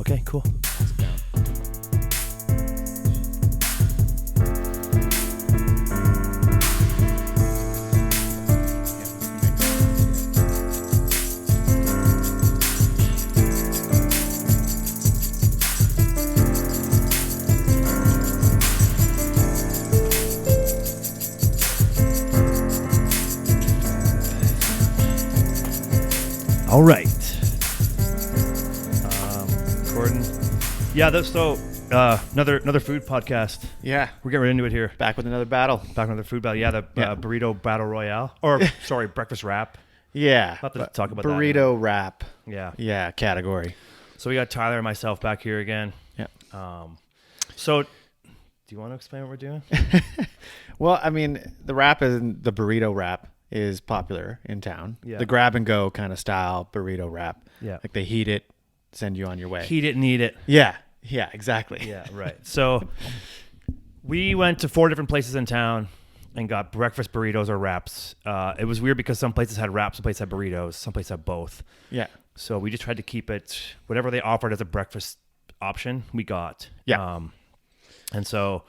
Okay, cool. All right. Gordon. Yeah, another food podcast. Yeah. We're getting right into it here. Back with another battle. Back with another food battle. Yeah, the burrito battle royale. Or, sorry, breakfast wrap. Yeah. We'll have to talk about burrito wrap. Yeah. Yeah, category. So we got Tyler and myself back here again. Yeah. So, do you want to explain what we're doing? Well, I mean, the burrito wrap is popular in town. Yeah. The grab and go kind of style burrito wrap. Yeah. Like they heat it, send you on your way. Heat it and eat it. Yeah. Yeah, exactly. Yeah, right. So we went to 4 different places in town and got breakfast burritos or wraps. It was weird because some places had wraps, some places had burritos, some places had both. Yeah. So we just tried to keep it, whatever they offered as a breakfast option, we got. Yeah. And so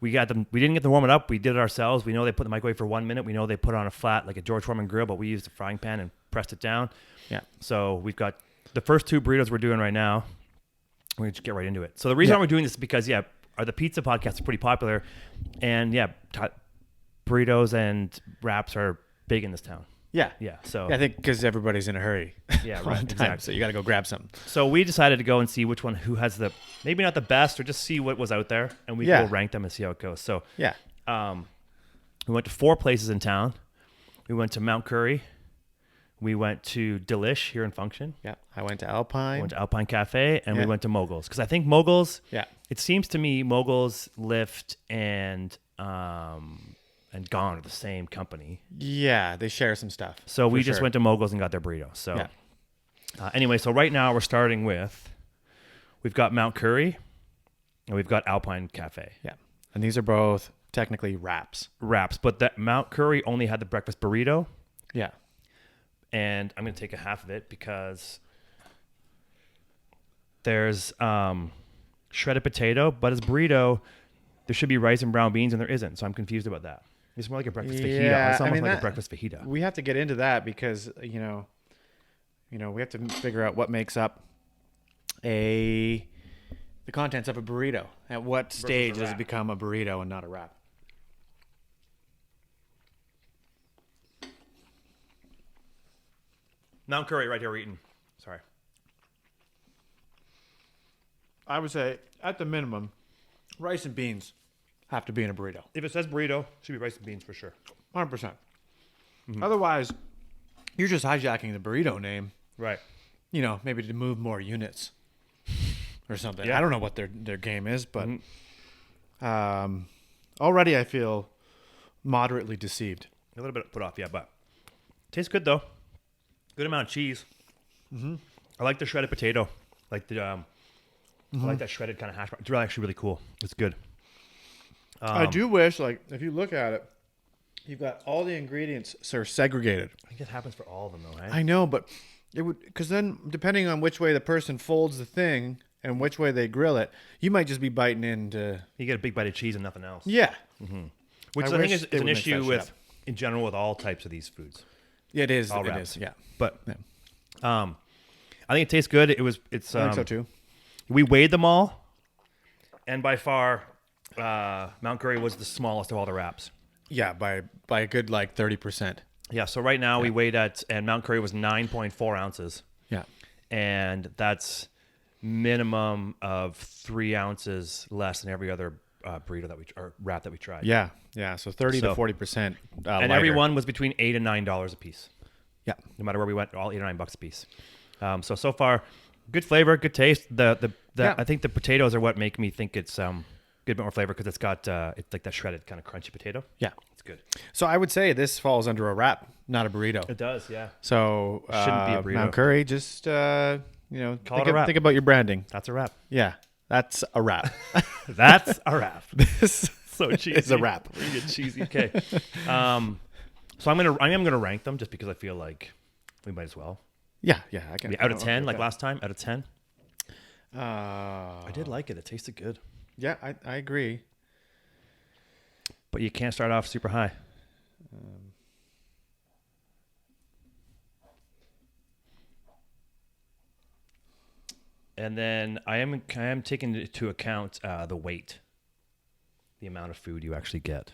we got them. We didn't get to warm it up. We did it ourselves. We know they put the microwave for 1 minute. We know they put it on a flat, like a George Foreman grill, but we used a frying pan and pressed it down. Yeah. So we've got the first 2 burritos we're doing right now. We're going to just get right into it. So the reason why we're doing this is because, the pizza podcast is pretty popular. And, burritos and wraps are big in this town. Yeah. Yeah. So I think because everybody's in a hurry. Yeah, all right. the time, Exactly. So you got to go grab something. So we decided to go and see who has maybe not the best, or just see what was out there. And we will rank them and see how it goes. So Yeah. we went to 4 places in town. We went to Mount Currie. We went to Delish here in Function. Yeah. I went to Alpine. We went to Alpine Cafe, and we Yeah. went to Moguls. Because I think Moguls, Yeah. it seems to me Moguls, Lyft, and Gone are the same company. Yeah. They share some stuff. So we just sure. went to Moguls and got their burrito. So Yeah. Anyway, so right now we're starting with, we've got Mount Currie, and we've got Alpine Cafe. Yeah. And these are both technically wraps. Wraps, but that Mount Currie only had the breakfast burrito. Yeah. And I'm going to take a half of it because there's shredded potato, but as burrito, there should be rice and brown beans, and there isn't. So I'm confused about that. It's more like a breakfast fajita. It's almost like a breakfast fajita. We have to get into that because, we have to figure out what makes up the contents of a burrito. At what stage does it become a burrito and not a wrap? Mount Currie right here we're eating. Sorry. I would say, at the minimum, rice and beans have to be in a burrito. If it says burrito, it should be rice and beans for sure. 100%. Mm-hmm. Otherwise, you're just hijacking the burrito name, Right. maybe to move more units or something. Yeah. I don't know what their game is, but already I feel moderately deceived. A little bit put off, but tastes good though. Good amount of cheese. Mm-hmm. I like the shredded potato. Like the I like that shredded kind of hash brown. It's really actually really cool. It's good. I do wish, if you look at it, you've got all the ingredients segregated. I think that happens for all of them though, right? I know, but it would, because then depending on which way the person folds the thing and which way they grill it, you might just be biting into. You get a big bite of cheese and nothing else. Yeah. Which I think is an issue with, in general, with all types of these foods. Yeah, it is. All It wraps. is. Yeah. But I think it tastes good. It's I think so too. We weighed them all, and by far, Mount Currie was the smallest of all the wraps. Yeah, by a good 30%. Yeah, so right now we weighed and Mount Currie was 9.4 ounces. Yeah. And that's minimum of 3 ounces less than every other burrito or wrap that we tried. Yeah. Yeah. So 30 to 40%. And lighter. every one was between $8 and $9 a piece. Yeah. No matter where we went, all $8 or $9 a piece. So far, good flavor, good taste. I think the potatoes are what make me think it's good bit more flavor because it's got it's like that shredded kind of crunchy potato. Yeah. It's good. So I would say this falls under a wrap, not a burrito. It does, yeah. So Shouldn't be a burrito. Mount Currie, just Call it a wrap. think about your branding. That's a wrap. Yeah, that's a wrap. That's a wrap. This So cheesy. is a wrap. Really good cheesy. Okay. So I am gonna rank them just because I feel like we might as well. Yeah, I can. Out of 10, like last time, out of 10. I did like it. It tasted good. Yeah, I agree. But you can't start off super high. And then I am taking into account the weight, the amount of food you actually get.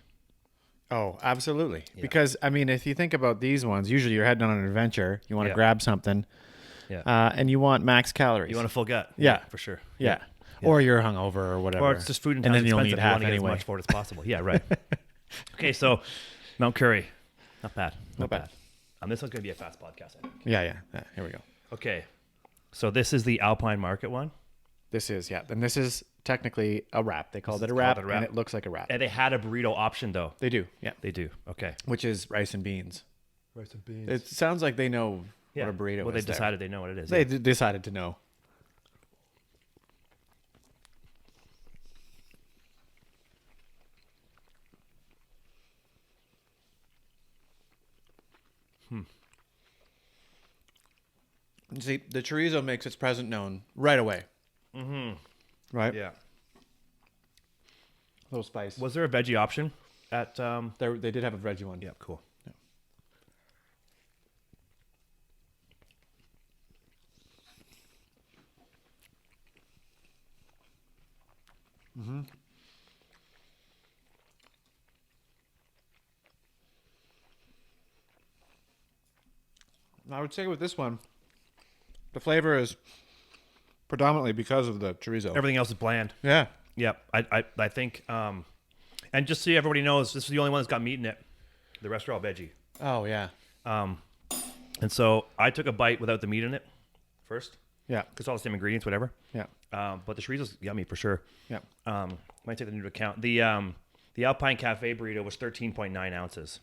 Oh, absolutely. Yeah. Because, I mean, if you think about these ones, usually you're heading on an adventure. You want to Yeah. grab something. Yeah. And you want max calories. You want a full gut. Yeah. For sure. Yeah. Yeah. Or you're hungover or whatever. Or it's just food and then time's you'll expensive. need You half want to get anyway. as much for it as possible. Yeah, right. Okay, so Mount Currie. Not bad. Not bad. This one's going to be a fast podcast, I think. Yeah. Here we go. Okay. So this is the Alpine Market one. This is, yeah. And this is technically a wrap. They called it a called wrap, a wrap. and it looks like a wrap. And they had a burrito option, though. They do, yeah. They do. Okay. Which is rice and beans. Rice and beans. It sounds like they know Yeah. what a burrito Well, is. they decided they know what it is. They yeah. decided to know. See, the chorizo makes its presence known right away. Mm-hmm. Right? Yeah. A little spice. Was there a veggie option at? They did have a veggie one. Yeah. Cool. I would say with this one, the flavor is predominantly because of the chorizo. Everything else is bland. Yeah. Yep. I think. And just so everybody knows, this is the only one that's got meat in it. The rest are all veggie. Oh, yeah. And so I took a bite without the meat in it first. Yeah. Because all the same ingredients, whatever. Yeah. But the chorizo's yummy for sure. Yeah. Might take that into account. The Alpine Cafe burrito was 13.9 ounces,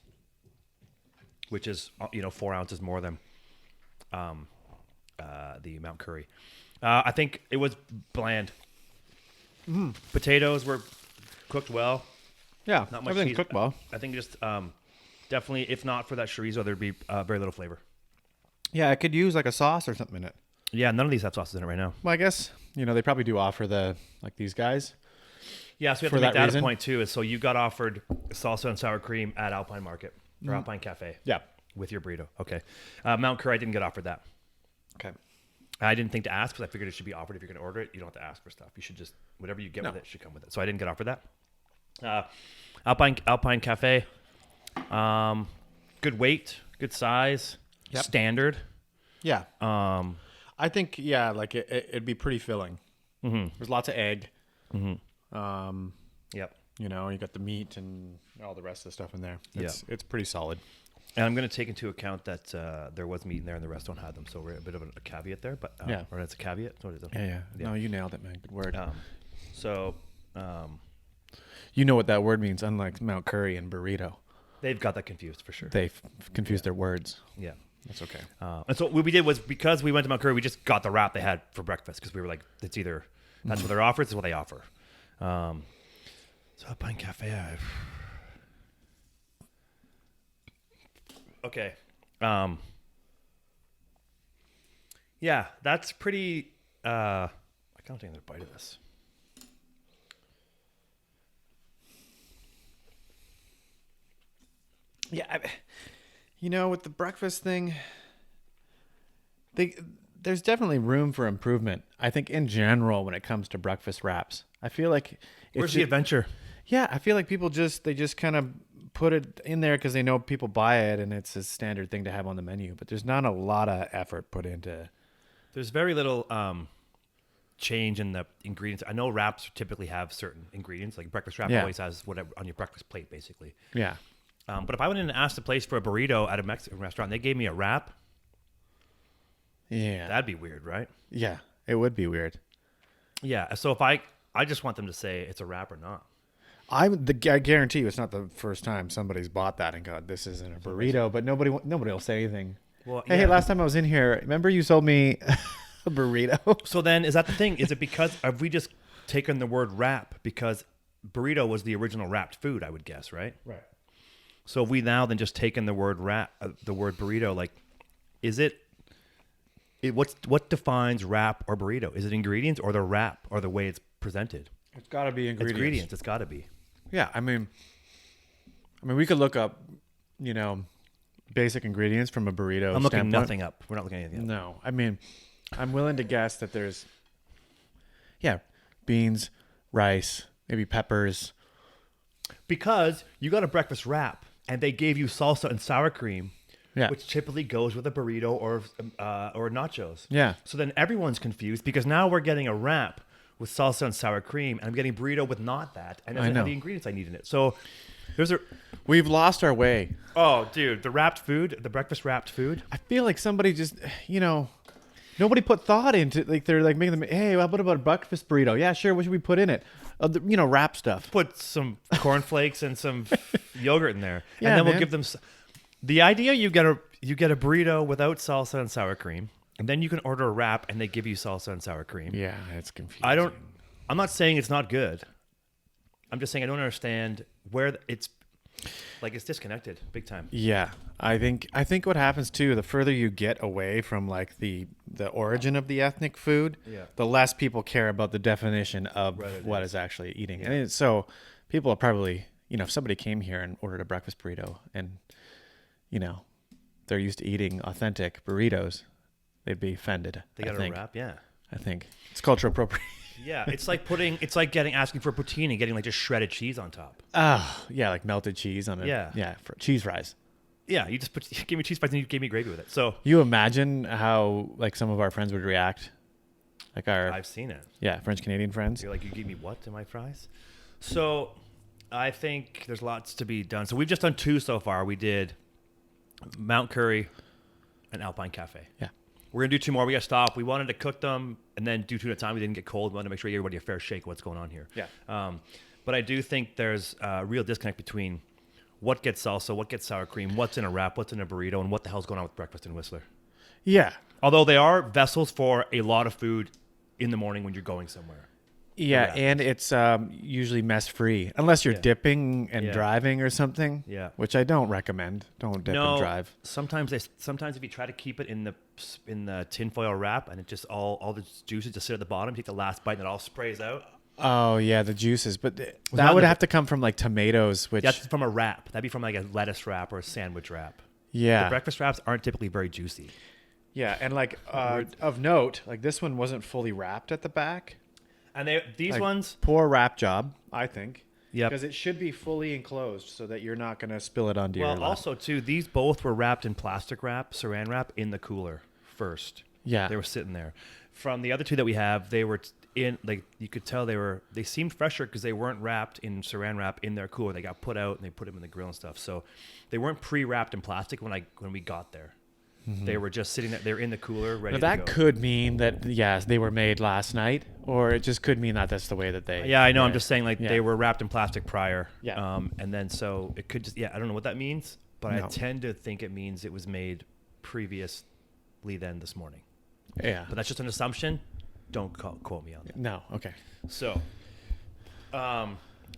which is 4 ounces more than the Mount Currie. I think it was bland. Potatoes were cooked well. Yeah. Not much Everything cheese. cooked well. I think just definitely, if not for that chorizo, there'd be very little flavor. Yeah, it could use like a sauce or something in it. Yeah, none of these have sauces in it right now. Well, I guess, they probably do offer these guys. Yeah, so we have For to make that that reason? a point too. Is so you got offered salsa and sour cream at Alpine Market or Alpine Cafe. Yeah. With your burrito. Okay. Mount Currie, I didn't get offered that. Okay. I didn't think to ask because I figured it should be offered. If you're going to order it, you don't have to ask for stuff. You should just, whatever you get with it should come with it. So I didn't get offered that. Alpine Cafe. Good weight, good size, Yep. standard. Yeah. I think, yeah, like it'd be pretty filling. Mm-hmm. There's lots of egg. Mm-hmm. Yep. You got the meat and all the rest of the stuff in there. It's pretty solid. And I'm going to take into account that there was meat in there and the rest don't have them. So we're a bit of a caveat there. But Yeah. Or it's a caveat. What is it? Yeah. No, you nailed it, man. Good word. So You know what that word means, unlike Mount Currie and burrito. they've got that confused for sure. They've confused their words. Yeah. That's okay. And so what we did was, because we went to Mount Currie, we just got the wrap they had for breakfast because we were like, it's either that's what they're offered, it's what they offer. So Alpine Cafe. Okay. Yeah, that's pretty. I can't take another bite of this. Yeah, with the breakfast thing, there's definitely room for improvement. I think in general, when it comes to breakfast wraps, I feel like Where's the adventure? Yeah, I feel like people just kind of put it in there because they know people buy it and it's a standard thing to have on the menu. But there's not a lot of effort put into. There's very little change in the ingredients. I know wraps typically have certain ingredients, like breakfast wrap always has whatever on your breakfast plate, basically. Yeah. But if I went in and asked the place for a burrito at a Mexican restaurant, they gave me a wrap. Yeah. That'd be weird, right? Yeah, it would be weird. Yeah. So if I just want them to say it's a wrap or not. I guarantee you, it's not the first time somebody's bought that and got this isn't a burrito, but nobody will say anything. Well, Hey, last time I was in here, remember you sold me a burrito? So then, is that the thing? Is it because have we just taken the word wrap because burrito was the original wrapped food? I would guess, right? Right. So have we now then just taken the word wrap, the word burrito, like, is it what defines wrap or burrito? Is it ingredients or the wrap or the way it's presented? It's got to be ingredients. It's got to be. Yeah, I mean, we could look up, basic ingredients from a burrito. I'm looking standpoint. nothing up. We're not looking at anything up. No, I mean, I'm willing to guess that there's, beans, rice, maybe peppers. Because you got a breakfast wrap and they gave you salsa and sour cream, which typically goes with a burrito or nachos. Yeah. So then everyone's confused because now we're getting a wrap with salsa and sour cream, and I'm getting burrito with not that, and doesn't have the ingredients I need in it. So we've lost our way. Oh, dude, the breakfast wrapped food. I feel like somebody just, nobody put thought into like they're like making them. Hey, what about a breakfast burrito? Yeah, sure. What should we put in it? Wrap stuff. Put some cornflakes and some yogurt in there, Yeah, and then man. we'll give them. The idea you get a burrito without salsa and sour cream, and then you can order a wrap and they give you salsa and sour cream. Yeah, it's confusing. I'm not saying it's not good. I'm just saying I don't understand where it's disconnected big time. Yeah, I think what happens too, the further you get away from like the origin of the ethnic food, the less people care about the definition of what is actually eating. Yeah. And so people are probably, if somebody came here and ordered a breakfast burrito and, they're used to eating authentic burritos, they'd be offended. They got a wrap, yeah. I think it's cultural appropriation. Yeah, it's like asking for poutine and getting like just shredded cheese on top. Oh, yeah, like melted cheese on it. Yeah, for cheese fries. Yeah, you gave me cheese fries and you gave me gravy with it. So you imagine how like some of our friends would react. Like I've seen it. Yeah, French Canadian friends. You're like, you gave me what to my fries? So I think there's lots to be done. So we've just done 2 so far. We did Mount Currie and Alpine Cafe. Yeah. We're going to do 2 more. We got to stop. We wanted to cook them and then do 2 at a time. We didn't get cold. We wanted to make sure we gave everybody a fair shake of what's going on here. Yeah. But I do think there's a real disconnect between what gets salsa, what gets sour cream, what's in a wrap, what's in a burrito, and what the hell's going on with breakfast in Whistler. Yeah. Although they are vessels for a lot of food in the morning when you're going somewhere. Yeah, and it's usually mess-free. Unless you're dipping and driving or something. Yeah. Which I don't recommend. Don't dip and drive. Sometimes if you try to keep it in the tinfoil wrap and it just all the juices just sit at the bottom, you take the last bite and it all sprays out. Oh, yeah, the juices. But that would have to come from like tomatoes, which... That's from a wrap. That'd be from like a lettuce wrap or a sandwich wrap. Yeah. The breakfast wraps aren't typically very juicy. Yeah, and like of note, like this one wasn't fully wrapped at the back. And these ones... Poor wrap job, I think. Yeah. Because it should be fully enclosed so that you're not going to spill it onto your lap. Well, also, too, these both were wrapped in plastic wrap, saran wrap, in the cooler first. Yeah. They were sitting there. From the other 2 that we have, they were in, like, you could tell they seemed fresher because they weren't wrapped in saran wrap in their cooler. They got put out and they put them in the grill and stuff. So they weren't pre-wrapped in plastic when we got there. Mm-hmm. They were just sitting there. They were in the cooler, ready to go. That could mean that, yes, they were made last night, or it just could mean that that's the way that they... Yeah, I know. I'm just saying, like, they were wrapped in plastic prior. Yeah. And then so it could just... Yeah, I don't know what that means, but I tend to think it means it was made previously then this morning. Yeah. But that's just an assumption. Don't quote me on that. No, okay. So, I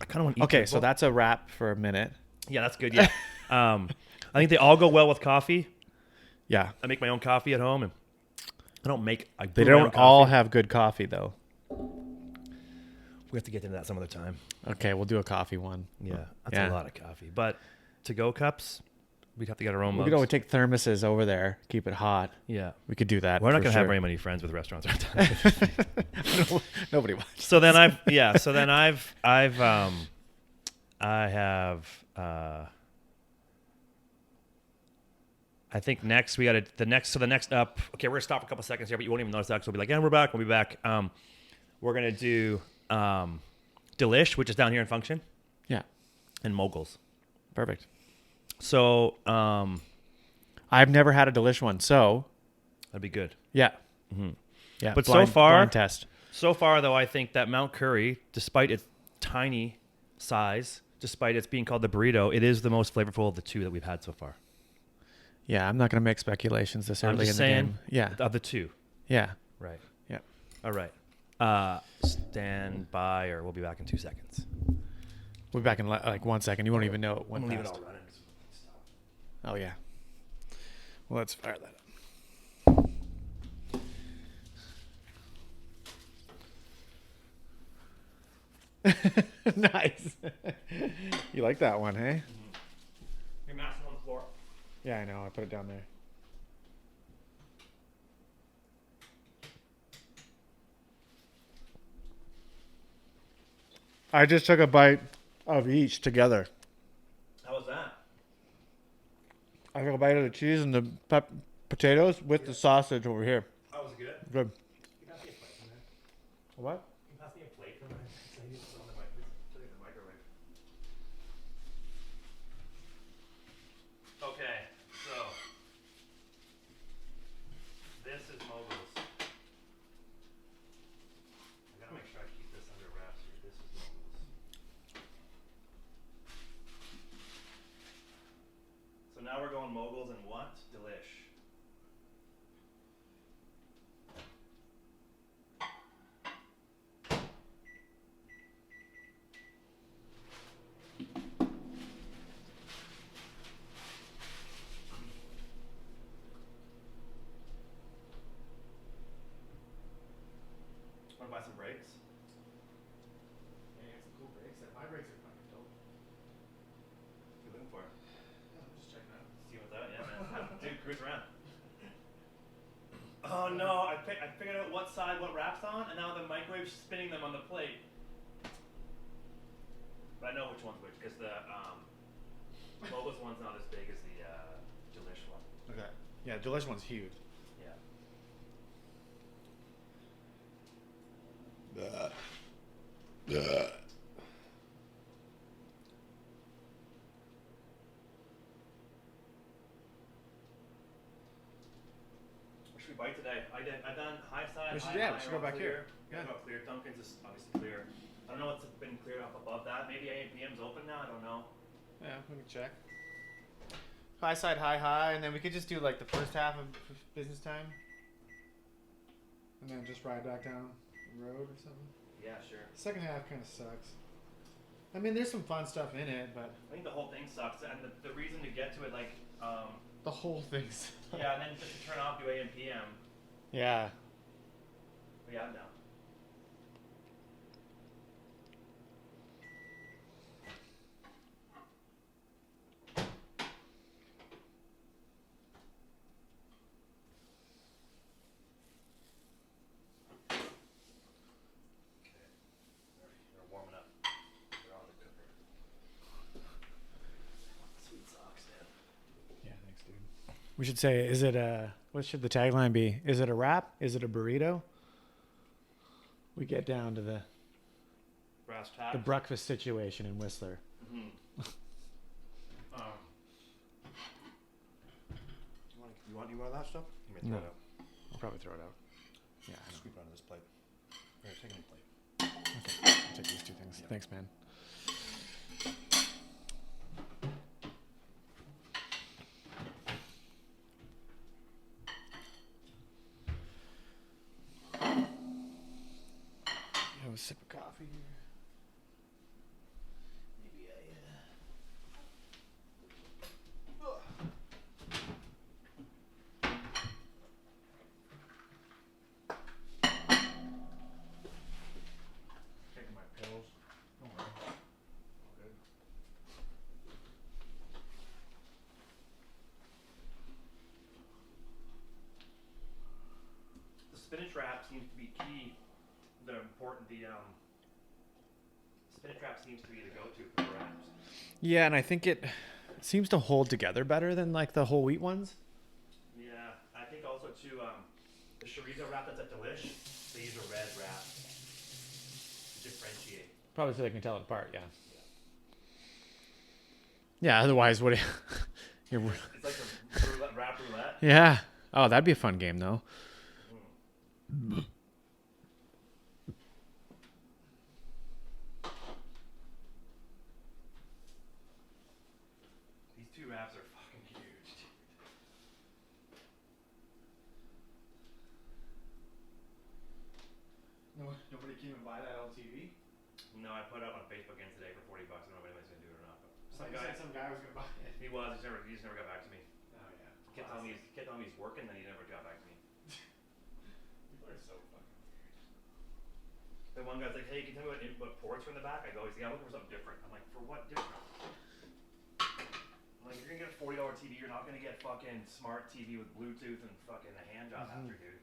kind of want to eat... Okay, so that's a wrap for a minute. Yeah, that's good, yeah. I think they all go well with coffee. Yeah. I make my own coffee at home, and I don't make... They don't all have good coffee, though. We have to get into that some other time. Okay, we'll do a coffee one. Yeah, that's a lot of coffee. But to-go cups, we'd have to get our own mugs. We could always take thermoses over there, keep it hot. Yeah. We could do that. We're not going to have very many friends with restaurants. Nobody watches. So then I think next we got the next up. Okay, we're gonna stop for a couple seconds here, but you won't even notice that because we'll be like, yeah, we're back. We'll be back. We're gonna do Delish, which is down here in Function. Yeah. And Moguls. Perfect. So I've never had a Delish one, so that'd be good. Yeah. Mm-hmm. Yeah. But blind test. So far, though, I think that Mount Currie, despite its tiny size, despite its being called the burrito, it is the most flavorful of the 2 that we've had so far. Yeah, I'm not going to make speculations this early in the game. Yeah. Of the 2. Yeah. Right. Yeah. All right. Stand by, or we'll be back in 2 seconds. We'll be back in like 1 second. You won't even know it went I'm past. leave it all running. Oh, yeah. Well, let's fire that up. Nice. You like that one, hey? Your mask on the floor. Yeah, I know. I put it down there. I just took a bite of each together. How was that? I took a bite of the cheese and the potatoes with the sausage over here. That was good. Good. You pass me a plate from there. What? You pass me a plate from there. So you put it on the microwave. Okay, so this is Moguls. I gotta make sure I keep this under wraps here. This is Moguls. So now we're going Moguls and what? Delish. Wanna buy some brakes? Yeah, some cool brakes. My brakes are fucking dope. What are you looking for? I'm just checking out. See what's out? Yeah, man. Dude, cruise around. Oh no, I figured out what side what wrap's on, and now the microwave's spinning them on the plate. But I know which one's which, because the Moguls one's not as big as the Delish one. Okay. Yeah, Delish one's huge. Yeah. What should we bite today? I've done high side. We should- high, yeah, high, we should or go back clear. here. Yeah. Go clear. Duncan's is obviously clear. I don't know what's been cleared up above that. Maybe AMPM's open now. I don't know. Yeah, we can check. High side, high, and then we could just do like the first half of business time. And then just ride back down the road or something. Yeah, sure. Second half kind of sucks. I mean, there's some fun stuff in it, but I think the whole thing sucks, and the reason to get to it, like, the whole thing's. yeah, and then just to turn off, do AM PM. Yeah. But yeah, I'm down. They're warming up. They're on the cooker. Sweet socks, man. Yeah, thanks, dude. We should say, is it a? What should the tagline be? Is it a wrap? Is it a burrito? We get down to the Brass tacks. breakfast situation in Whistler. Mm-hmm. You want that stuff? You may throw No. it out. I'll probably throw it out. Yeah, I know. Scoop it onto this plate. Here, take a new plate. Okay, I'll take these two things. Yeah. Thanks, man. Have a sip of coffee here. Maybe Taking my pills. Don't worry. All good. the spinach wrap seems to be key. The spinach wrap seems to be the go-to for the wraps. Yeah, and I think it seems to hold together better than like the whole wheat ones. Yeah, I think also too, the chorizo wrap that's at Delish, they use a red wrap to differentiate. Probably so they can tell it apart. Yeah. Yeah. Otherwise, what? You're, It's like a roulette, wrap roulette. yeah. Oh, that'd be a fun game though. These two wraps are fucking huge. Nobody came and buy that on TV. No, I put it up on Facebook again today for $40. I don't know if anybody's gonna do it or not. But Some guy was gonna buy it. he was. He just never got back to me. Oh yeah. Kept telling me he's working, then he never got back to me. People are so fucking weird. But The one guy's like, "Hey, can you tell me what ports are in the back?" I go, "Yeah, I'm looking for something different." I'm like, "For what different?" I'm like, "You're gonna get a $40 TV. You're not gonna get fucking smart TV with Bluetooth and fucking a hand job after, dude."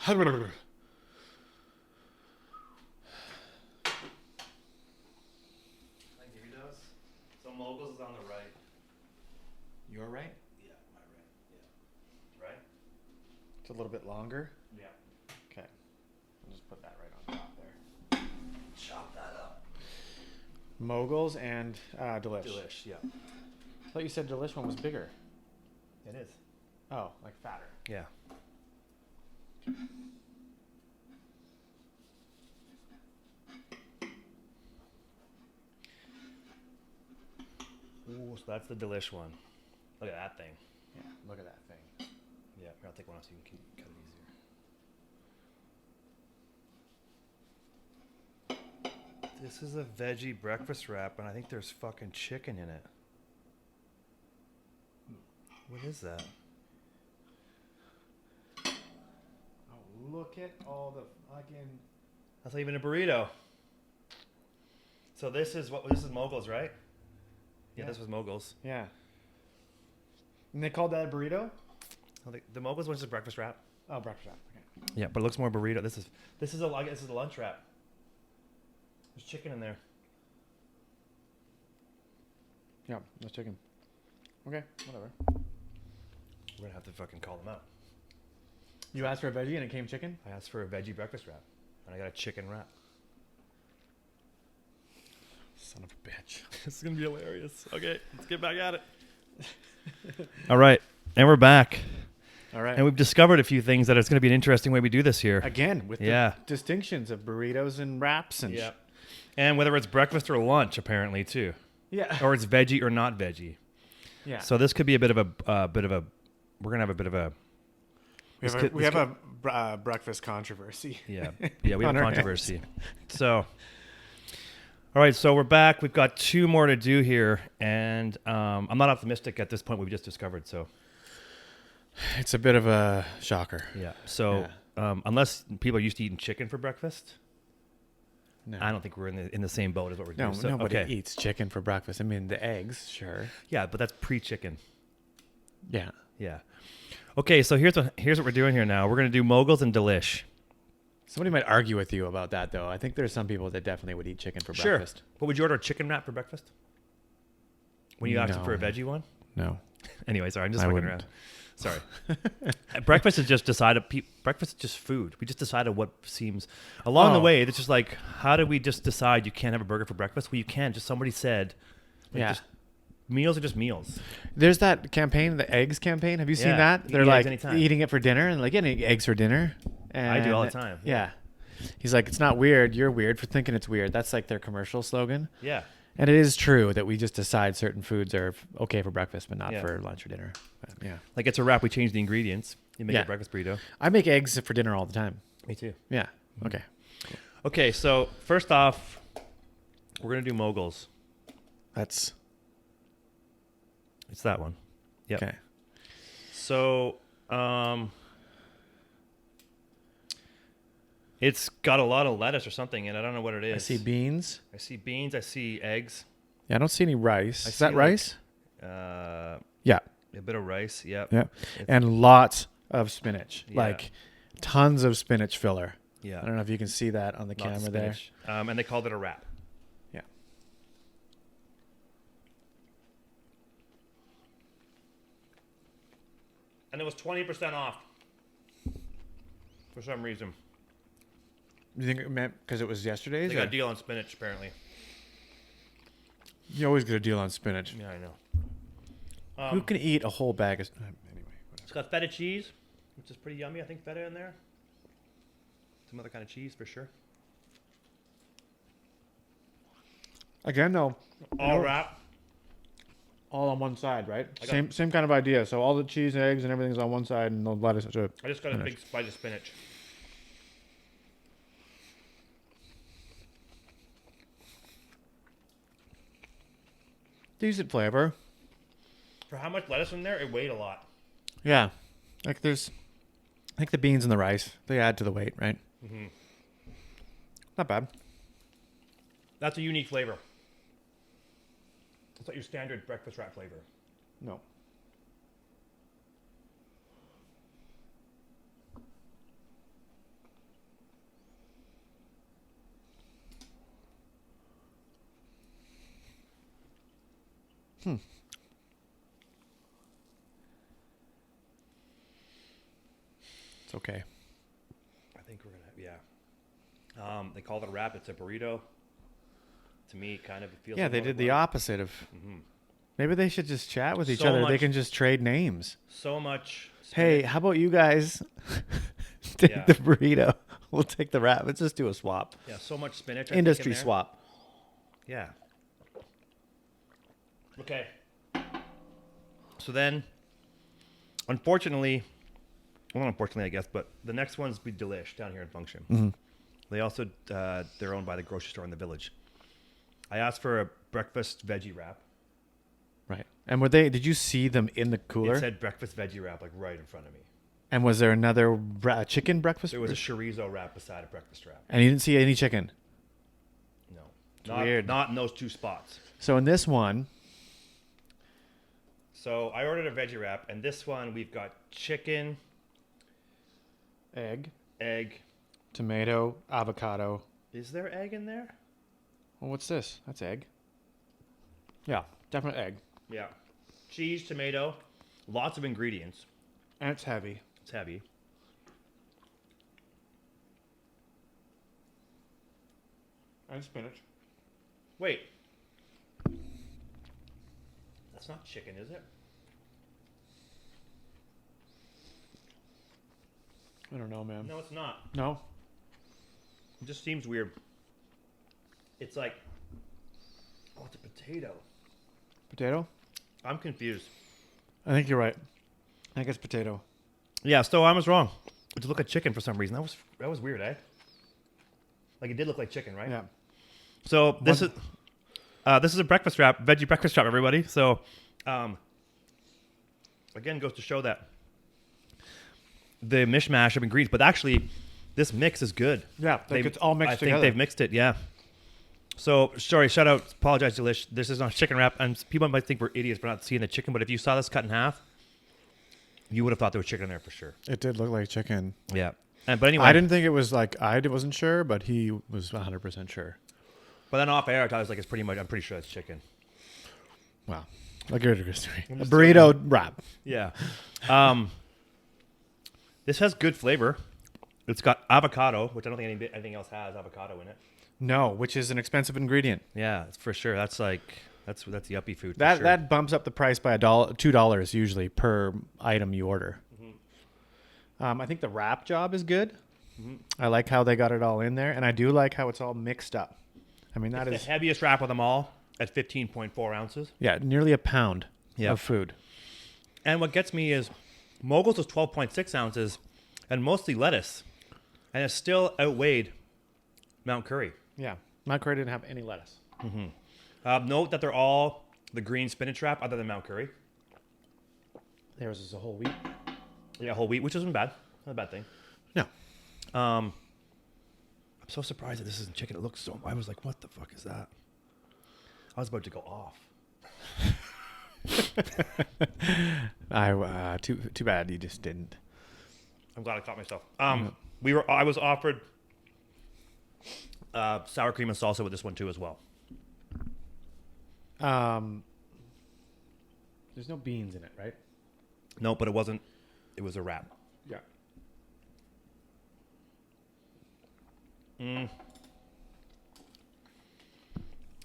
I give you those. So Moguls is on the right. You're right. Yeah, my right. Yeah. Right? It's a little bit longer. Yeah. Okay. I'll just put that right on top there. Chop that up. Moguls and Delish. Delish, yeah. I thought you said Delish one was bigger. It is. Oh, like fatter. Yeah. Ooh, so that's the Delish one. Look at that thing. Yeah, look at that thing. Yeah, here, I'll take one off so you can cut it easier. This is a veggie breakfast wrap, and I think there's fucking chicken in it. What is that? Oh, look at all the fucking... That's not even a burrito. So this is Moguls, right? Yeah, this was Moguls. Yeah. And they called that a burrito? Oh, the Moguls one's just breakfast wrap. Oh, breakfast wrap. Okay. Yeah, but it looks more burrito. This is a lunch wrap. There's chicken in there. Yeah, that's chicken. Okay, whatever. We're gonna have to fucking call them out. You asked for a veggie and it came chicken? I asked for a veggie breakfast wrap, and I got a chicken wrap. Son of a bitch. This is gonna be hilarious. Okay, let's get back at it. All right, and we're back. All right. And we've discovered a few things that it's going to be an interesting way we do this here. Again, with the distinctions of burritos and wraps and and whether it's breakfast or lunch, apparently too. Yeah. Or it's veggie or not veggie. Yeah. So this could be a bit of a We're gonna have a bit of a. We have a breakfast controversy. Yeah, we have a controversy. So. All right, so we're back. We've got two more to do here, and I'm not optimistic at this point. We've just discovered, so it's a bit of a shocker. Yeah. So unless people are used to eating chicken for breakfast, no. I don't think we're in the same boat as what we're doing. No, nobody eats chicken for breakfast. I mean, the eggs, sure. Yeah, but that's pre-chicken. Yeah. Yeah. Okay, so here's what we're doing here now. We're gonna do Moguls and Delish. Somebody might argue with you about that, though. I think there's some people that definitely would eat chicken for breakfast. But would you order a chicken wrap for breakfast? When you asked for a veggie one? No. Anyway, sorry, I'm just fucking around. Sorry. Breakfast is just decided. Breakfast is just food. We just decided what seems along the way. It's just like, how do we just decide you can't have a burger for breakfast? Well, you can. Just somebody said, just, meals are just meals. There's that campaign, the eggs campaign. Have you seen that? They're like eating it for dinner and like getting eggs for dinner. And I do all the time. Yeah. He's like, it's not weird. You're weird for thinking it's weird. That's like their commercial slogan. Yeah. And it is true that we just decide certain foods are okay for breakfast, but not for lunch or dinner. But, yeah. Like it's a wrap. We change the ingredients. You make a breakfast burrito. I make eggs for dinner all the time. Me too. Yeah. Okay. Cool. Okay. So first off, we're going to do Moguls. It's that one. Yeah. Okay. So, it's got a lot of lettuce or something, and I don't know what it is. I see beans. I see eggs. Yeah, I don't see any rice. Is that rice? Yeah. A bit of rice, yep. Yeah. And lots of spinach. Yeah. Like tons of spinach filler. Yeah. I don't know if you can see that on the camera there. And they called it a wrap. Yeah. And it was 20% off for some reason. You think it meant because it was yesterday's? They got a deal on spinach, apparently. You always get a deal on spinach. Yeah, I know. Who can eat a whole bag of... Anyway. Whatever. It's got feta cheese, which is pretty yummy. I think feta in there. Some other kind of cheese for sure. Again, though. All wrap. all on one side, right? I Same kind of idea. So all the cheese, eggs, and everything's on one side, and the lettuce. I just got a big bite of spinach. Decent flavor. For how much lettuce in there, it weighed a lot. Yeah, like I think the beans and the rice, they add to the weight, right? Mm-hmm. Not bad. That's a unique flavor. It's not your standard breakfast wrap flavor. No. It's okay. I think we're gonna, yeah. They call it a wrap. It's a burrito. To me, kind of it feels. Yeah, like they what did it the was. opposite of. Mm-hmm. Maybe they should just chat with each So other. They much- can just trade names. So much. Hey, spinach. how about you guys take Yeah. the burrito? We'll take the wrap. Let's just do a swap. Yeah, so much spinach. I think, in Industry there. swap. Yeah. Okay. So then, unfortunately, well, not unfortunately, I guess, but the next one's be Delish down here in Function. Mm-hmm. They also they're owned by the grocery store in the village. I asked for a breakfast veggie wrap. Right. And were they? Did you see them in the cooler? It said breakfast veggie wrap like right in front of me. And was there another chicken breakfast? There was a chorizo wrap beside a breakfast wrap. And you didn't see any chicken. No, weird. Not in those two spots. So in this one, So I ordered a veggie wrap, and this one we've got chicken, egg, egg. tomato, avocado. Is there egg in there? Well, what's this? That's egg. Yeah, definite egg. Yeah. Cheese, tomato, lots of ingredients. And it's heavy. It's heavy. And spinach. Wait. That's not chicken, is it? I don't know, man. No, it's not. No? It just seems weird. It's like, oh, it's a potato. Potato? I'm confused. I think you're right. I think it's potato. Yeah, so I was wrong. It just looked like chicken for some reason. That was weird, eh? Like it did look like chicken, right? Yeah. So this is a breakfast wrap, veggie breakfast wrap, everybody. So, again, goes to show that the mishmash of ingredients, but actually, this mix is good. Yeah, like it's all mixed together. I think they've mixed it, yeah. So, sorry, shout out, apologize, Delish. This is not chicken wrap, and people might think we're idiots for not seeing the chicken, but if you saw this cut in half, you would have thought there was chicken in there for sure. It did look like chicken. Yeah. But anyway, I didn't think it was like, I wasn't sure, but he was 100% sure. But then off air, I was like, it's pretty much, I'm pretty sure it's chicken. Wow. Like your history. A burrito wrap. Yeah. This has good flavor. It's got avocado, which I don't think anything else has avocado in it. No, which is an expensive ingredient. Yeah, it's for sure. That's like that's the uppy food. For That sure. that bumps up the price by $2 usually per item you order. Mm-hmm. I think the wrap job is good. Mm-hmm. I like how they got it all in there, and I do like how it's all mixed up. I mean, that it's is the heaviest wrap of them all at 15.4 ounces. yeah, nearly a pound Yeah. of food. And what gets me is Moguls was 12.6 ounces and mostly lettuce, and it still outweighed Mount Currie. Yeah, Mount Currie didn't have any lettuce. Note that they're all the green spinach wrap other than Mount Currie. Theirs is a whole wheat. Yeah, whole wheat, which isn't bad. Not a bad thing. No, I'm so surprised that this isn't chicken. It looks so. I was like, what the fuck is that? I was about to go off. too bad you just didn't. I'm glad I caught myself. I was offered sour cream and salsa with this one too as well. There's no beans in it, right? No, but it wasn't. It was a wrap. Yeah.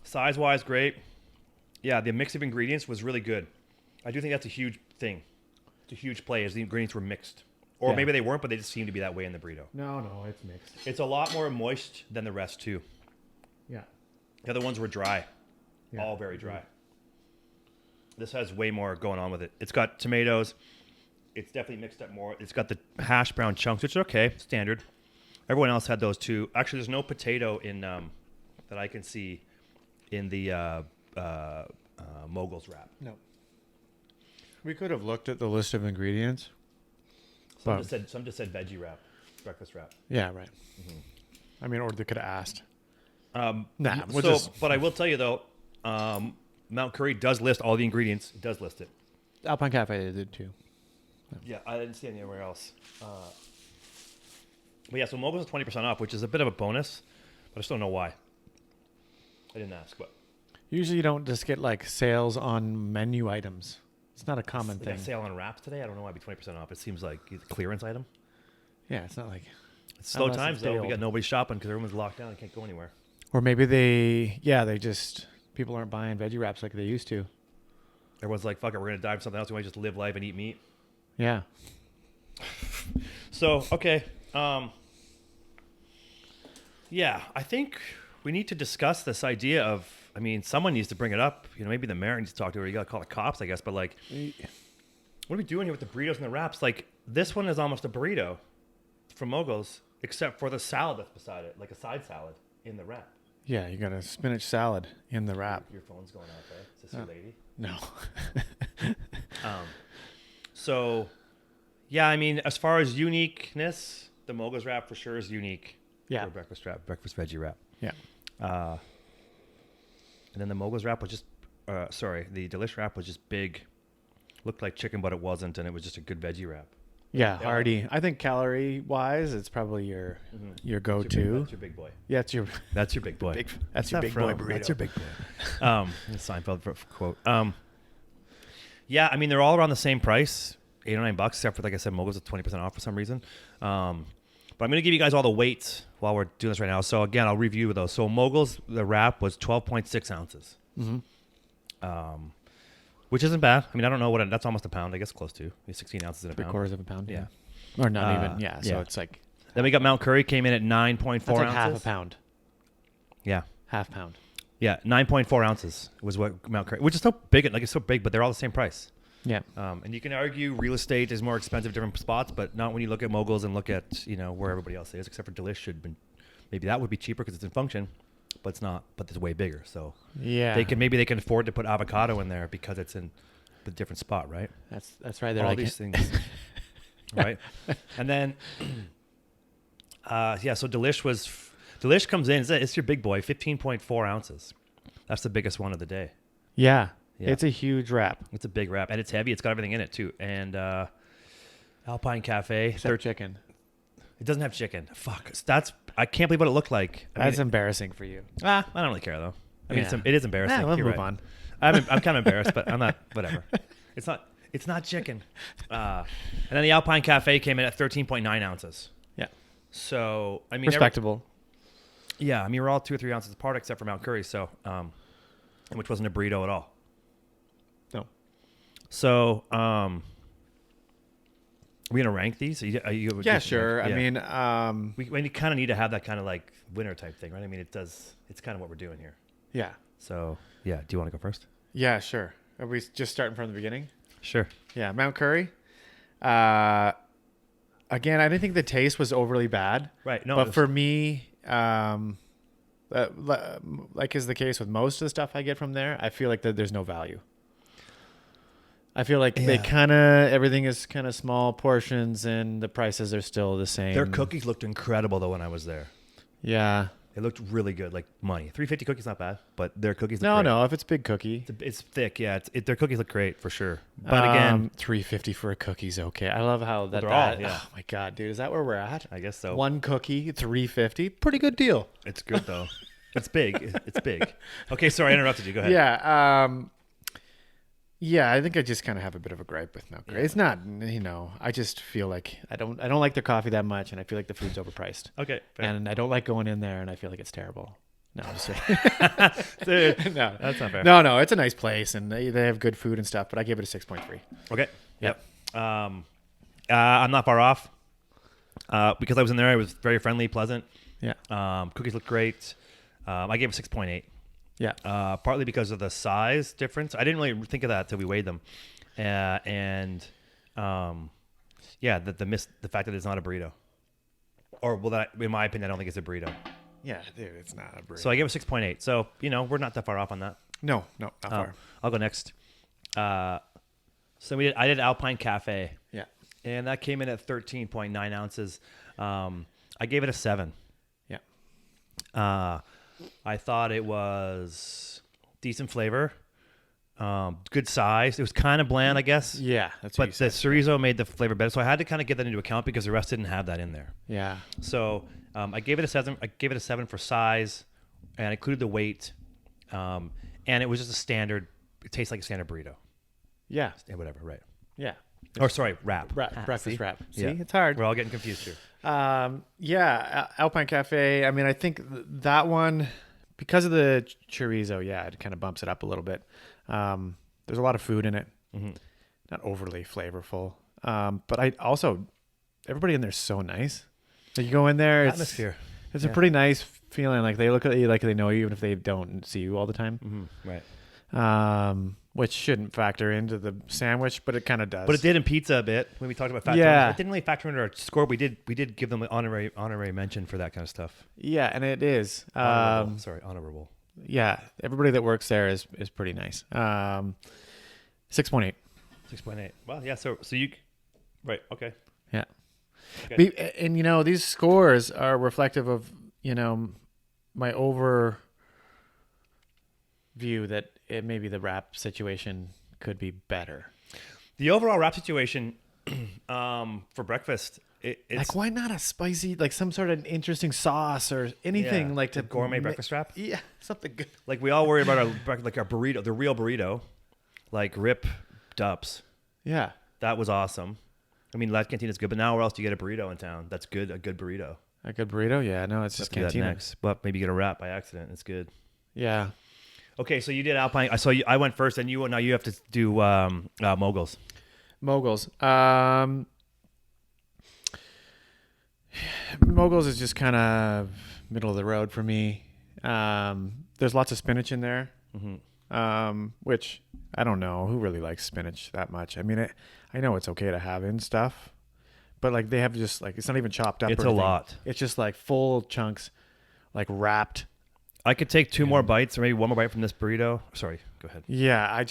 Size wise, great. Yeah, the mix of ingredients was really good. I do think that's a huge thing. It's a huge play as the ingredients were mixed. Or Yeah. maybe they weren't, but they just seemed to be that way in the burrito. No, it's mixed. It's a lot more moist than the rest too. Yeah. The other ones were dry. Yeah. All very dry. This has way more going on with it. It's got tomatoes. It's definitely mixed up more. It's got the hash brown chunks, which are okay, standard. Everyone else had those too. Actually, there's no potato in that I can see in the Moguls wrap. No. We could have looked at the list of ingredients. Some just said veggie wrap, breakfast wrap. Yeah, right. Mm-hmm. I mean, or they could have asked. But I will tell you though, Mount Currie does list all the ingredients. It does list it. Alpine Cafe did too. Yeah, I didn't see anywhere else. But yeah, so Moguls is 20% off, which is a bit of a bonus, but I still don't know why. I didn't ask, but usually you don't just get like sales on menu items. It's not a common thing. Got sale on wraps today. I don't know why it'd be 20% off. It seems like a clearance item. Yeah, it's not like it's slow times though. We got nobody shopping because everyone's locked down and can't go anywhere. Or maybe they just people aren't buying veggie wraps like they used to. Everyone's like, "Fuck it, we're gonna dive something else. We might just live life and eat meat." Yeah. So okay, yeah, I think we need to discuss this idea of. I mean, someone needs to bring it up. You know, maybe the mayor needs to talk to her. You got to call the cops, I guess. But like, what are we doing here with the burritos and the wraps? Like, this one is almost a burrito from Moguls, except for the salad that's beside it, like a side salad in the wrap. Yeah, you got a spinach salad in the wrap. Your phone's going off, right? Is this your lady? No. So, yeah, I mean, as far as uniqueness, the Moguls wrap for sure is unique. Yeah. For breakfast veggie wrap. Yeah. And then the Moguls wrap was just, the Delish wrap was just big. Looked like chicken, but it wasn't, and it was just a good veggie wrap. Yeah, hearty. I think calorie-wise, it's probably your go-to. That's your big boy. Yeah, That's your big boy. That's your big boy burrito. That's your big boy. Seinfeld quote. Yeah, I mean, they're all around the same price, $8 or $9, except for, like I said, Moguls is 20% off for some reason. But I'm going to give you guys all the weights while we're doing this right now. So, again, I'll review those. So, Moguls, the wrap was 12.6 ounces, which isn't bad. I mean, I don't know that's almost a pound. I guess close to 16 ounces in a pound. 3/4 of a pound. Yeah. Or not even. Yeah. So it's like. Then we got Mount Currie came in at 9.4 ounces. Like half a pound. Yeah. Half pound. Yeah. 9.4 ounces was what Mount Currie, which is so big. Like, it's so big, but they're all the same price. Yeah. And you can argue real estate is more expensive in different spots, but not when you look at Moguls and look at, where everybody else is, except for Delish should have been. Maybe that would be cheaper because it's in function, but it's not. But it's way bigger. So yeah, they can afford to put avocado in there because it's in the different spot, right? That's right. They're all like these things, right? And then, so Delish comes in. It's your big boy, 15.4 ounces. That's the biggest one of the day. Yeah. Yeah. It's a huge wrap. It's a big wrap, and it's heavy. It's got everything in it too. And Alpine Cafe, except chicken. It doesn't have chicken. Fuck. I can't believe what it looked like. That's embarrassing for you. I don't really care though. I mean, it is embarrassing. We'll move on. I'm kind of embarrassed, but I'm not. Whatever. It's not chicken. And then the Alpine Cafe came in at 13.9 ounces. Yeah. So I mean, respectable. Yeah, I mean, we're all 2 or 3 ounces apart except for Mount Currie. So, which wasn't a burrito at all. No. So, are we gonna rank these? Yeah, sure. Yeah. I mean, we kind of need to have that kind of like winner type thing, right? I mean, it's kind of what we're doing here. Yeah. So, yeah. Do you want to go first? Yeah, sure. Are we just starting from the beginning? Sure. Yeah, Mount Currie. Again, I didn't think the taste was overly bad. Right. No. But for me, like is the case with most of the stuff I get from there, I feel like that there's no value. I feel like they everything is kind of small portions and the prices are still the same. Their cookies looked incredible though when I was there. Yeah. It looked really good, like money. $3.50 cookies not bad, but their cookies look great. No, if it's big cookie. It's thick, yeah. Their cookies look great for sure. But again, $3.50 for a cookie's okay. I love how that. Yeah. Oh my god, dude, is that where we're at? I guess so. One cookie, $3.50, pretty good deal. It's good though. It's big. It's big. Okay, sorry, I interrupted you. Go ahead. Yeah. Yeah, I think I just kind of have a bit of a gripe with Mount Currie. Yeah. It's not, I just feel like I don't like their coffee that much, and I feel like the food's overpriced. Okay. Fair. And I don't like going in there, and I feel like it's terrible. No, I'm just Dude, no, that's not fair. No, it's a nice place, and they have good food and stuff, but I give it a 6.3. Okay. Yep. I'm not far off. Because I was in there, it was very friendly, pleasant. Yeah. Cookies look great. I gave it 6.8. Partly because of the size difference. I didn't really think of that till we weighed them. The fact that it's not a burrito. Or, well, that, in my opinion, I don't think it's a burrito. Yeah, dude, it's not a burrito. So I gave it 6.8. So, we're not that far off on that. No, not far. I'll go next. I did Alpine Cafe. Yeah. And that came in at 13.9 ounces. I gave it a 7. Yeah. I thought it was decent flavor. Good size. It was kind of bland, I guess. Yeah, that's but the chorizo made the flavor better, so I had to kind of get that into account because the rest didn't have that in there. Yeah. So I gave it a 7. I gave it a 7 for size, and I included the weight, and it was just a standard. It tastes like a standard burrito. Yeah. Whatever. Right. Yeah. Or sorry, wrap. Breakfast See? wrap. See, Yeah. it's hard. We're all getting confused here. Alpine Cafe. I mean, I think that one, because of the chorizo, it kind of bumps it up a little bit. There's a lot of food in it, not overly flavorful. But everybody in there is so nice. So you go in there, Atmosphere. It's a pretty nice feeling. Like they look at you like they know you, even if they don't see you all the time. Right. Which shouldn't factor into the sandwich, but it kind of does. But it did in pizza a bit when we talked about factor. Yeah. It didn't really factor into our score. We did give them an honorary mention for that kind of stuff. Yeah, and it is. Honorable. Yeah, everybody that works there is pretty nice. 6.8. 6.8. Well, yeah. So you, right? Okay. Yeah. Okay. And these scores are reflective of my over view that maybe the wrap situation could be better. The overall wrap situation for breakfast, it's like, why not a spicy, like some sort of interesting sauce or anything like a gourmet breakfast wrap? Yeah, something good. Like we all worry about our burrito, the real burrito, like rip dups. Yeah, that was awesome. I mean, La Cantina is good, but now where else do you get a burrito in town? That's good. A good burrito. A good burrito? Yeah, no, it's just Cantina. Next, but maybe get a wrap by accident. It's good. Yeah. Okay, so you did Alpine. I saw you. I went first, and now you have to do Moguls. Moguls. Moguls is just kind of middle of the road for me. There's lots of spinach in there, which I don't know who really likes spinach that much. I mean, I know it's okay to have in stuff, but like they have just like it's not even chopped up. It's a lot. It's just like full chunks, like wrapped. I could take 2 more bites or maybe 1 more bite from this burrito. Sorry, go ahead. Yeah,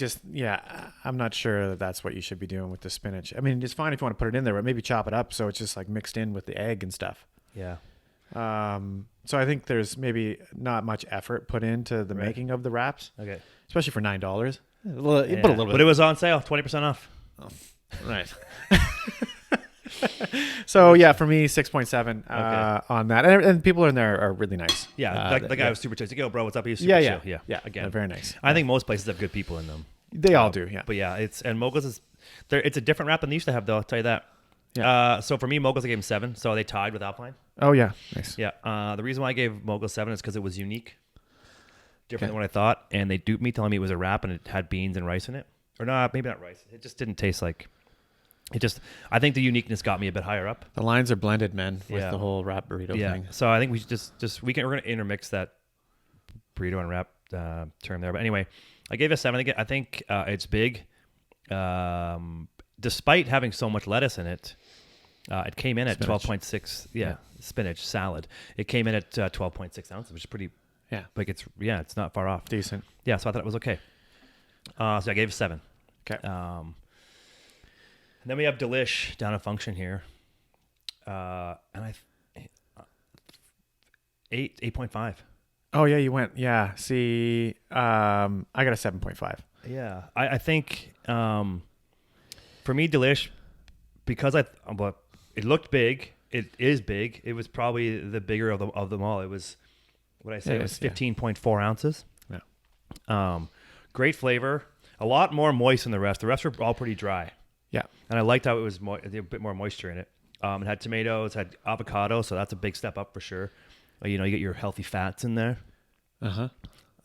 I'm not sure that that's what you should be doing with the spinach. I mean, it's fine if you want to put it in there, but maybe chop it up so it's just like mixed in with the egg and stuff. Yeah. So I think there's maybe not much effort put into the making of the wraps. Okay. Especially for $9. Put a little bit. But it was on sale, 20% off. Oh, right. So yeah, for me, 6.7 on that, and people in there are really nice. Yeah, the guy was super chill. Yo, bro, what's up? He's super chill. Yeah. Again, very nice. I think most places have good people in them. They all do. Yeah. But yeah, and Moguls it's a different wrap than they used to have, though. I'll tell you that. Yeah. So for me, Moguls, I gave him 7. So they tied with Alpine. Oh yeah, nice. Yeah. The reason why I gave Moguls 7 is because it was unique, different than what I thought, and they duped me, telling me it was a wrap and it had beans and rice in it, or no, maybe not rice. It just didn't taste like. I think the uniqueness got me a bit higher up. The lines are blended, man, with the whole wrap burrito thing. So I think we should we're going to intermix that burrito and wrap term there. But anyway, I gave it a 7. I think it's big. Despite having so much lettuce in it, it came in at 12.6. Yeah, spinach salad. It came in at 12.6 ounces, which is pretty. Yeah, like it's not far off. Decent. Yeah, so I thought it was okay. So I gave it 7. Okay. And then we have Delish down a function here, and 8.5. Oh yeah, you went. Yeah. See, I got a 7.5. Yeah, I think for me, Delish, because it looked big. It is big. It was probably the bigger of them all. It was what I say. It was 15.4 ounces. Yeah. Great flavor. A lot more moist than the rest. The rest were all pretty dry. Yeah. And I liked how it was a bit more moisture in it. It had tomatoes, had avocado, so that's a big step up for sure. You get your healthy fats in there. Uh-huh.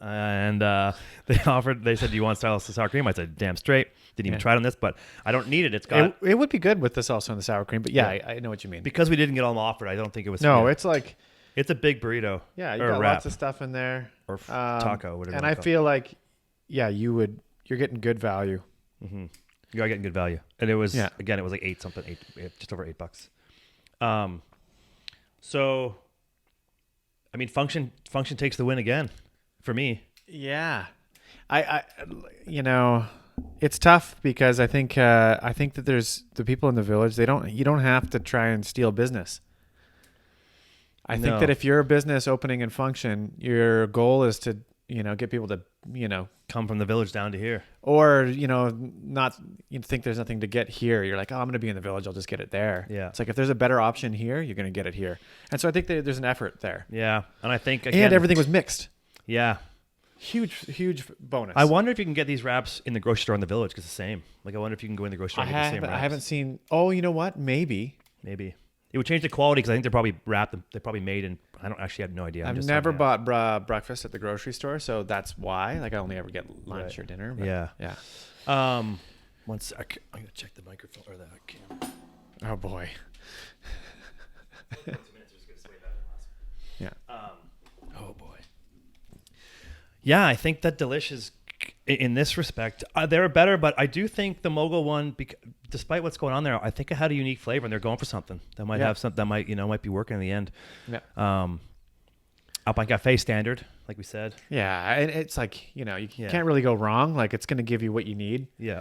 And they said, do you want salsa sour cream? I said, damn straight. Didn't even try it on this, but I don't need it. It would be good with the salsa and the sour cream, but I know what you mean. Because we didn't get all offered, I don't think it was. No, it's like, It's a big burrito. Yeah, you or got wrap, lots of stuff in there. or taco, whatever. And you I call it. feel like, yeah, you're getting good value. Mm-hmm. You are getting good value, and it was again, it was like just over $8. So, I mean, function takes the win again for me. Yeah, I it's tough because I think that there's the people in the village. You don't have to try and steal business. I think that if you're a business opening in function, your goal is to get people to come from the village down to here, or not think there's nothing to get here. You're like, oh, I'm going to be in the village, I'll just get it there. Yeah, it's like if there's a better option here, you're going to get it here. And so I think that there's an effort there. Yeah, and I think again, and everything was mixed. Yeah, huge bonus. I wonder if you can get these wraps in the grocery store in the village because it's the same. Like I wonder if you can go in the grocery store and get the same wraps. I haven't seen. Oh, you know what? Maybe it would change the quality because I think they're probably wrapped. They're probably made in. I don't actually have no idea. I've never bought breakfast at the grocery store, so that's why. Like I only ever get lunch or dinner. But yeah. One sec. I'm gonna check the microphone or the camera. Oh boy. 2 minutes is gonna sway that. Yeah. Oh boy. Yeah, I think that Delish is, in this respect, they're better, but I do think the Mogul one, despite what's going on there, I think it had a unique flavor, and they're going for something that might have something that might be working in the end. Yeah. Alpine Cafe standard, like we said. Yeah, and it's like you can't really go wrong. Like it's going to give you what you need. Yeah.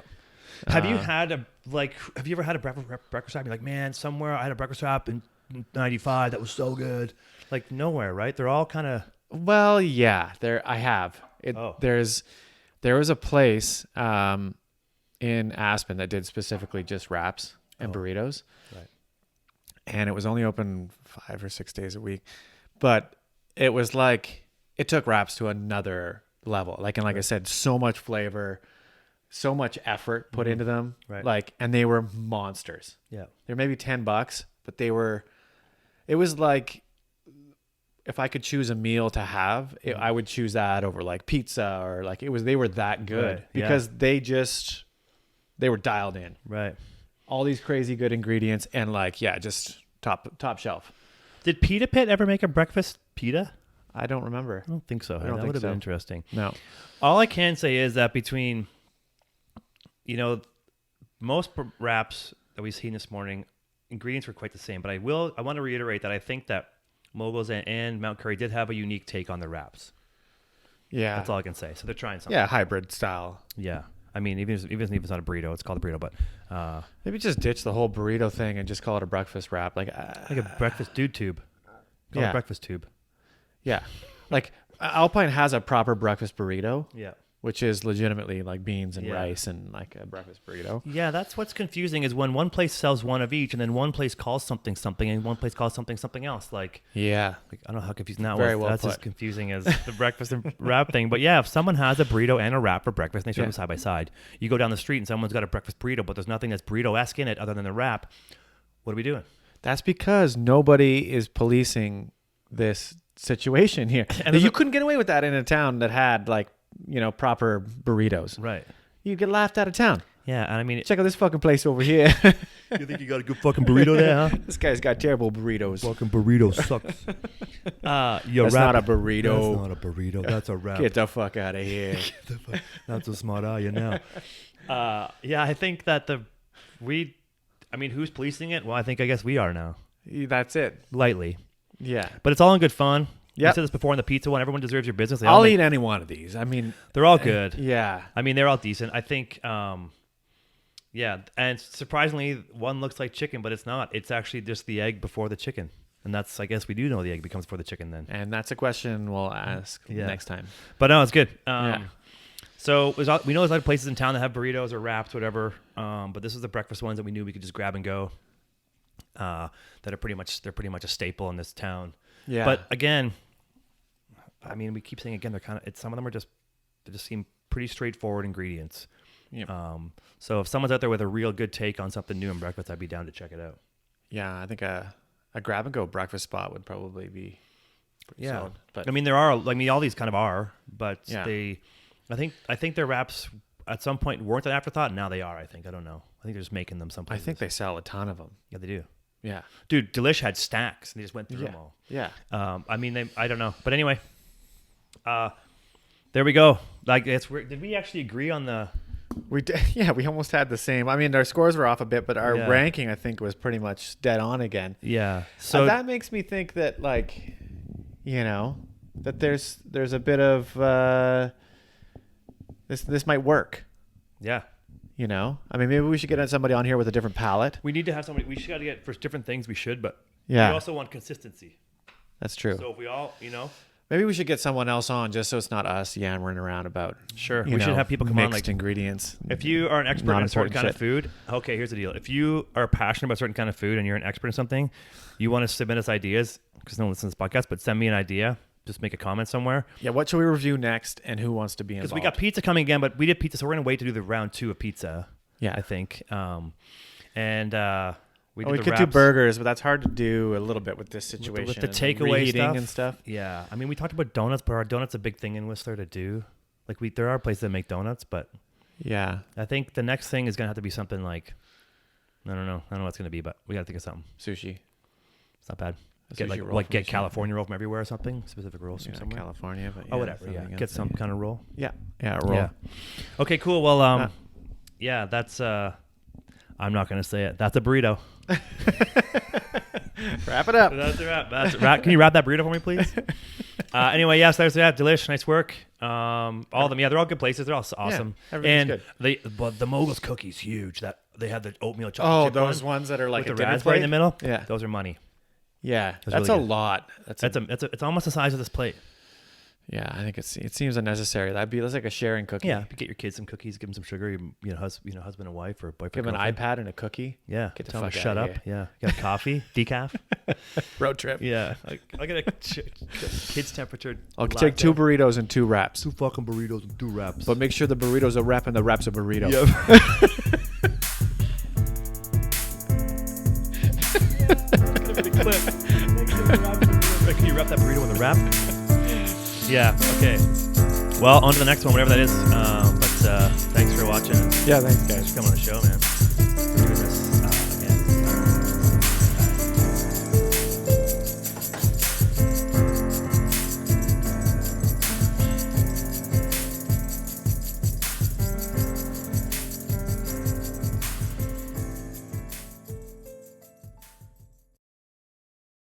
Have you ever had a breakfast wrap? You're like, man, somewhere I had a breakfast wrap in '95 that was so good. Like nowhere, right? They're all kind of. Well, yeah, I have. There was a place in Aspen that did specifically just wraps and burritos. Right. And it was only open 5 or 6 days a week. But it was like it took wraps to another level. Like I said, so much flavor, so much effort put into them. Right. And they were monsters. Yeah. They were maybe $10, but it was like if I could choose a meal to have, I would choose that over like pizza or like they were that good because they were dialed in. Right. All these crazy good ingredients and just top shelf. Did Pita Pit ever make a breakfast pita? I don't remember. I don't think so. That would have been interesting. No. All I can say is that between, most wraps that we've seen this morning, ingredients were quite the same. But I want to reiterate that I think that Moguls and Mount Currie did have a unique take on the wraps. Yeah. That's all I can say. So they're trying something. Yeah, hybrid style. Yeah. I mean, even if it's not a burrito, it's called a burrito, but maybe just ditch the whole burrito thing and just call it a breakfast wrap. Like a breakfast dude tube. Call it a breakfast tube. Yeah. Like Alpine has a proper breakfast burrito. Yeah. Which is legitimately like beans and rice and like a breakfast burrito. Yeah, that's what's confusing is when one place sells one of each and then one place calls something and one place calls something else. Like I don't know how confusing that was. That's as confusing as the breakfast and wrap thing. But yeah, if someone has a burrito and a wrap for breakfast and they serve them side by side, you go down the street and someone's got a breakfast burrito, but there's nothing that's burrito-esque in it other than the wrap. What are we doing? That's because nobody is policing this situation here. And you couldn't get away with that in a town that had proper burritos. Right. You get laughed out of town. Yeah, and I mean... Check out this fucking place over here. You think you got a good fucking burrito there, huh? This guy's got terrible burritos. Fucking burrito sucks. That's not a burrito. That's not a burrito. That's a wrap. Get the fuck out of here. Not so smart are you now? Yeah, I think that who's policing it? Well, I guess we are now. That's it. Lightly. Yeah. But it's all in good fun. Yeah. I said this before on the pizza one. Everyone deserves your business. I'll eat any one of these. I mean, they're all good. Yeah. I mean, they're all decent. I think, and surprisingly, one looks like chicken, but it's not. It's actually just the egg before the chicken. And I guess we do know the egg becomes before the chicken then. And that's a question we'll ask next time. But no, it's good. So we know there's other places in town that have burritos or wraps, whatever. But this is the breakfast ones that we knew we could just grab and go. That are pretty much a staple in this town. Yeah. But again, I mean, we keep saying again, some of them they just seem pretty straightforward ingredients. Yep. So if someone's out there with a real good take on something new in breakfast, I'd be down to check it out. Yeah, I think a grab and go breakfast spot would probably be pretty solid. But I mean, all these kind of are, but I think their wraps at some point weren't an afterthought, and now they are. I don't know. I think they're just making them someplace. I think they sell a ton of them. Yeah, they do. Yeah. Dude, Delish had stacks, and they just went through them all. Yeah. I mean, I don't know. But anyway, there we go. Like, it's weird. Did we actually agree on the... We almost had the same. I mean, our scores were off a bit, but our ranking, I think, was pretty much dead on again. Yeah. So that makes me think that, like, you know, that there's a bit of this might work. Yeah. You know, I mean, maybe we should get somebody on here with a different palette. We need to have somebody. We should get for different things. We should, but we also want consistency. That's true. So if we all, you know. Maybe we should get someone else on just so it's not us yammering around about. Sure. We should have people come on, like ingredients. If you are an expert in a certain kind of food, okay, here's the deal. If you are passionate about a certain kind of food and you're an expert in something, you want to submit us ideas, because no one listens to this podcast, but send me an idea. Just make a comment somewhere. Yeah, what should we review next and who wants to be involved? Because we got pizza coming again, but we did pizza, so we're going to wait to do the round 2 of pizza. Yeah. I think. We could do burgers, but that's hard to do a little bit with this situation. With the takeaway stuff and stuff. Yeah. I mean, we talked about donuts, but are donuts a big thing in Whistler to do? Like, there are places that make donuts, but yeah. I think the next thing is going to have to be something like, I don't know what it's going to be, but we got to think of something. Sushi. It's not bad. Get California roll from everywhere or something. Specific rolls from somewhere. California, but whatever. Yeah. Get some kind of roll. Yeah. Yeah, a roll. Yeah. Okay, cool. Well, yeah, that's I'm not going to say it. That's a burrito. Wrap it up. That's a wrap. That's a wrap. Can you wrap that burrito for me, please? Anyway, yes, there's that. Delish, nice work. All of them, they're all good places. They're all awesome. Everything's good. But the Moguls cookie's huge. That they have the oatmeal chocolate. Oh, those ones that are like with a the raspberry in the middle. Yeah, those are money. Yeah, that's really a lot. It's almost the size of this plate. Yeah, I think it seems unnecessary. That's like a sharing cookie. Yeah, get your kids some cookies, give them some sugar. Husband and wife, or boyfriend. Give them an iPad and a cookie. Yeah, get the tell fuck them to shut up. Yeah, get a coffee, decaf, road trip. Yeah, I get a kids temperature. I'll take 2 burritos and 2 wraps. 2 fucking burritos and 2 wraps. But make sure the burritos are wrap and the wraps are burrito. Yep. Can you wrap that burrito in the wrap? Yeah. Okay. Well, on to the next one, whatever that is. But thanks for watching. Yeah, thanks, guys, for coming on the show, man.